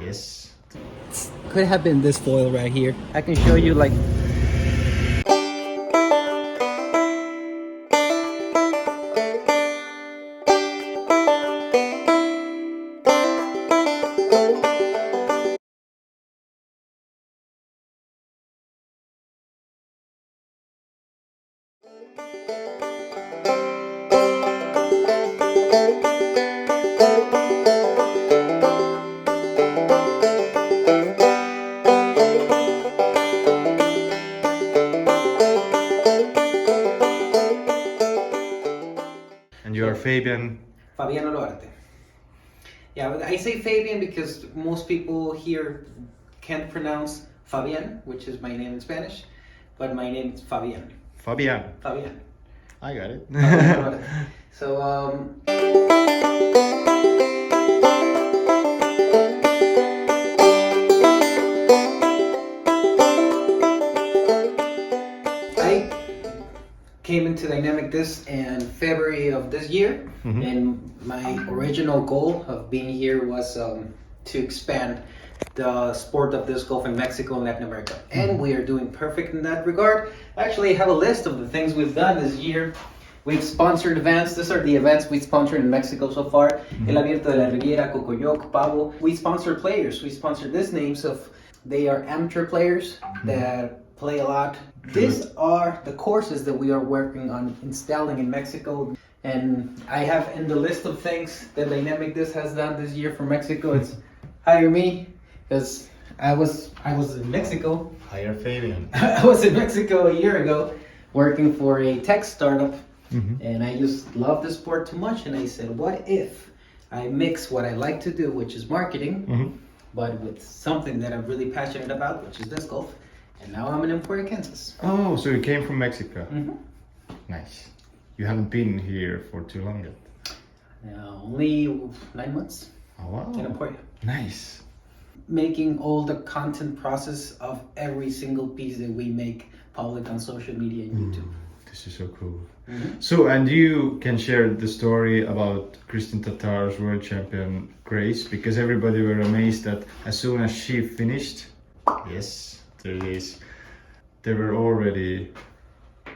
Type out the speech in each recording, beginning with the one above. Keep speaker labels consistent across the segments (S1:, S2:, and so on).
S1: Yes.
S2: Could have been this foil right here. I can show you like.
S1: And you are Fabian.
S2: Fabian Oloarte. Yeah, I say Fabian because most people here can't pronounce Fabian, which is my name in Spanish, but my name is Fabian.
S1: Fabian.
S2: Fabian.
S1: I got it.
S2: Fabian Oloarte. So, I came into Dynamic Disc in February of this year, and my original goal of being here was to expand the sport of disc golf in Mexico and Latin America, and we are doing perfect in that regard. Actually, I have a list of the things we've done this year. We've sponsored events. These are the events we sponsored in Mexico so far. El Abierto de la Riviera, Cocoyoc, Pavo. We sponsor players. We sponsor these names of, they are amateur players that play a lot. These are the courses that we are working on installing in Mexico. And I have in the list of things that Dynamic Disc has done this year for Mexico, it's hire me, because I was in Mexico.
S1: Hire Fabian.
S2: I was in Mexico a year ago working for a tech startup, and I just love the sport too much, and I said, what if I mix what I like to do, which is marketing, but with something that I'm really passionate about, which is disc golf, and now I'm in Emporia, Kansas.
S1: Oh, so you came from Mexico. Nice. You haven't been here for too long yet.
S2: Only 9 months
S1: Oh, wow.
S2: in Emporia.
S1: Nice.
S2: Making all the content process of every single piece that we make public on social media and YouTube.
S1: This is so cool. So, and you can share the story about Kristin Tattar's World Champion Grace, because everybody were amazed that as soon as she finished, yes, there it is, there were already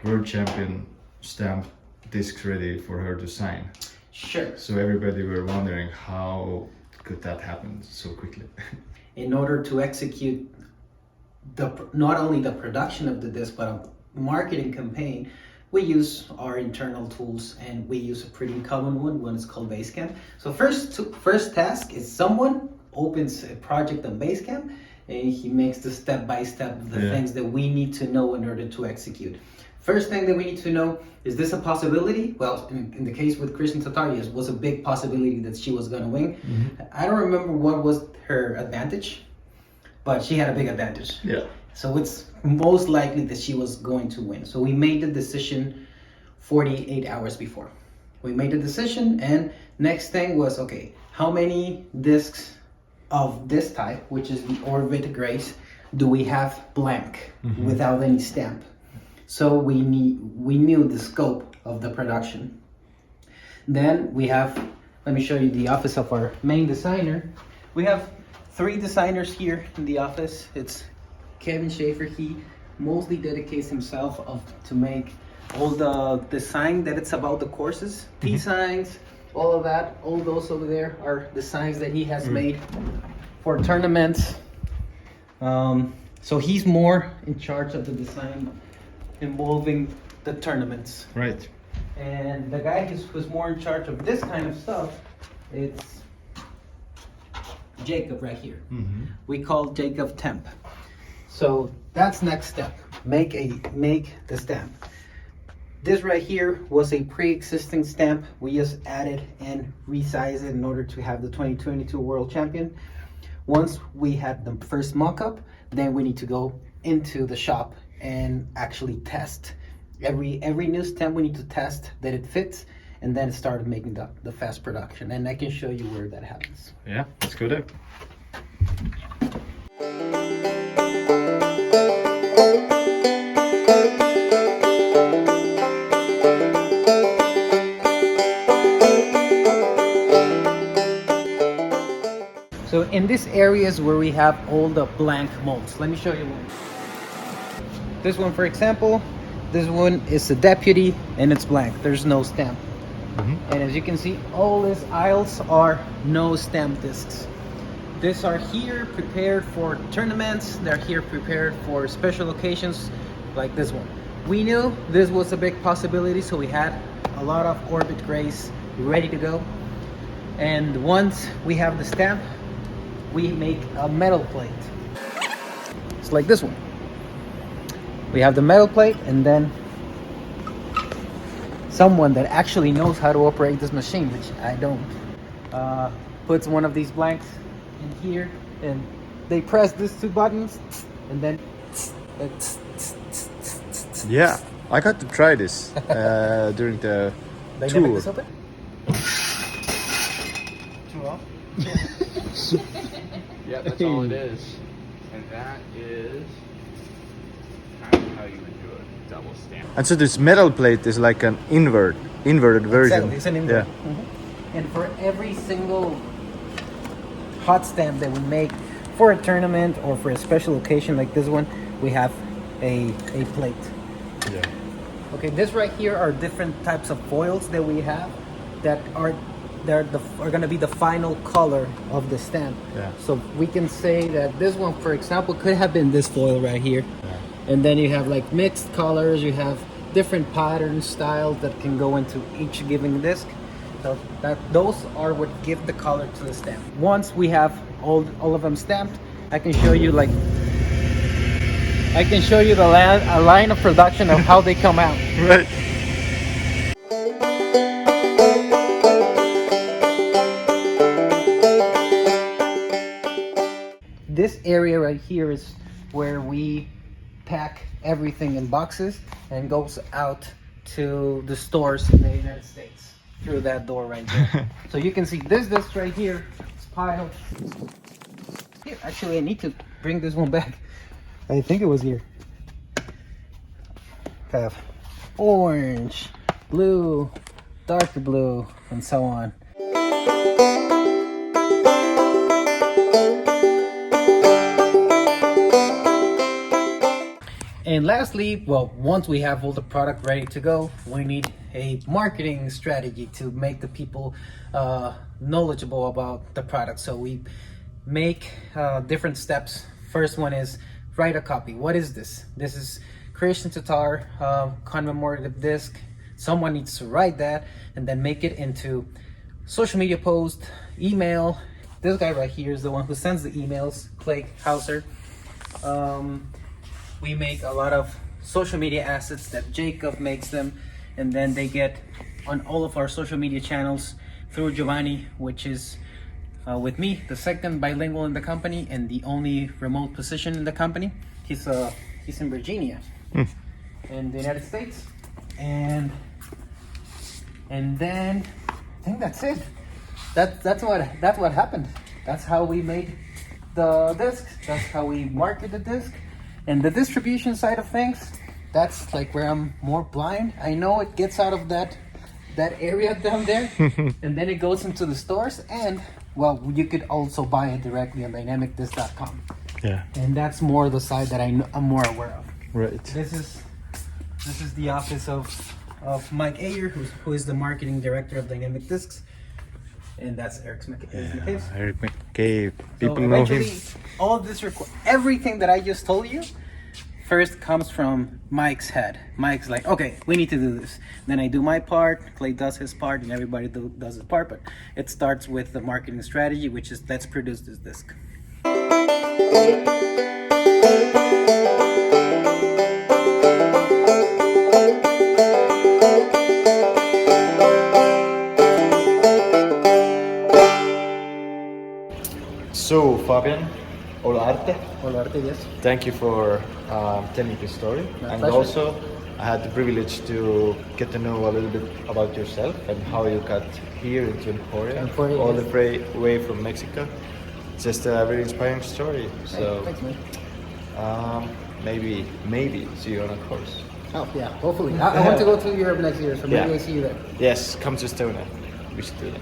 S1: World Champion stamp discs ready for her to sign.
S2: Sure.
S1: So everybody were wondering how could that happen so quickly.
S2: In order to execute not only the production of the disc, but a marketing campaign, we use our internal tools, and we use a pretty common one is called Basecamp. So first task is someone opens a project on Basecamp, and he makes the step-by-step of the things that we need to know in order to execute. First thing that we need to know, is this a possibility? Well, in the case with Kristin Tattar, yes, was a big possibility that she was going to win. I don't remember what was her advantage, but she had a big advantage.
S1: Yeah.
S2: So it's most likely that she was going to win. So we made the decision 48 hours before. We made the decision, and next thing was, okay, how many discs of this type, which is the Orbit Grace, do we have blank without any stamp? So we knew the scope of the production. Then we have, let me show you the office of our main designer. We have 3 designers here in the office. It's Kevin Schaefer. He mostly dedicates himself to make all the design that it's about the courses, designs, all of that. All those over there are designs that he has made for tournaments. So he's more in charge of the design involving the tournaments.
S1: Right.
S2: And the guy who's more in charge of this kind of stuff, it's Jacob right here. We call Jacob Temp. So that's next step. Make the stamp. This right here was a pre-existing stamp. We just added and resized it in order to have the 2022 World Champion. Once we had the first mock-up, then we need to go into the shop and actually test. Every new stamp we need to test that it fits, and then start making the fast production. And I can show you where that happens.
S1: Yeah, let's go there.
S2: So in this area is where we have all the blank molds. Let me show you one. This one, for example, this one is a deputy and it's blank. There's no stamp. And as you can see, all these aisles are no stamp discs. These are here prepared for tournaments. They're here prepared for special occasions like this one. We knew this was a big possibility, so we had a lot of Orbit grays ready to go. And once we have the stamp, we make a metal plate. It's like this one. We have the metal plate, and then someone that actually knows how to operate this machine, which I don't, puts one of these blanks in here, and they press these two buttons, and then
S1: Yeah, I got to try this during the
S2: dynamic
S1: tour.
S2: this open. Too long?
S3: Yeah, that's all it is. And that is kind of how you would do a double stamp.
S1: And so this metal plate is like an inverted version.
S2: Exactly, it's an invert. And for every single hot stamp that we make for a tournament or for a special occasion like this one, we have a plate.
S1: Yeah.
S2: Okay, this right here are different types of foils that we have that are going to be the final color of the stamp.
S1: Yeah.
S2: So we can say that this one, for example, could have been this foil right here.
S1: Yeah.
S2: And then you have like mixed colors, you have different patterns, styles that can go into each given disc. So those are what give the color to the stamp. Once we have all of them stamped, I can show you a line of production of how they come out.
S1: Right.
S2: This area right here is where we pack everything in boxes and goes out to the stores in the United States through that door right there. So you can see this disc right here is piled. Here, actually, I need to bring this one back. I think it was here. Have orange, blue, darker blue, and so on. And lastly, well, once we have all the product ready to go, we need a marketing strategy to make the people knowledgeable about the product. So we make different steps. First one is write a copy. What is this? This is Kristin Tattar commemorative disc. Someone needs to write that and then make it into social media post, email. This guy right here is the one who sends the emails, Clay Hauser. We make a lot of social media assets that Jacob makes them, and then they get on all of our social media channels through Giovanni, which is with me, the second bilingual in the company and the only remote position in the company. He's in Virginia, in the United States, and then I think that's it. That's what happened. That's how we made the disc. That's how we market the disc. And the distribution side of things, that's like where I'm more blind. I know it gets out of that area down there, and then it goes into the stores, and well, you could also buy it directly on dynamicdisc.com.
S1: Yeah.
S2: And that's more the side that I'm more aware of.
S1: Right.
S2: This is the office of Mike Ayer, who is the marketing director of Dynamic Discs, and that's Eric McCabe.
S1: Eric McCabe. People
S2: So
S1: know him.
S2: eventually, all of this everything that I just told you first comes from Mike's head. Mike's like, okay, we need to do this. Then I do my part, Clay does his part, and everybody does his part. But it starts with the marketing strategy, which is let's produce this disc.
S1: So, Fabian Oloarte,
S2: Yes.
S1: thank you for telling the story.
S2: My
S1: And
S2: pleasure.
S1: also, I had the privilege to get to know a little bit about yourself and how you got here into Emporia,
S2: Emporia,
S1: all
S2: yes.
S1: the way from Mexico. It's just a very inspiring story. So,
S2: Thanks, man.
S1: maybe see you on a course.
S2: Oh yeah, hopefully. I want to go to Europe next year, so maybe
S1: Yeah.
S2: I see you there.
S1: Yes, come to Estonia. We should do that.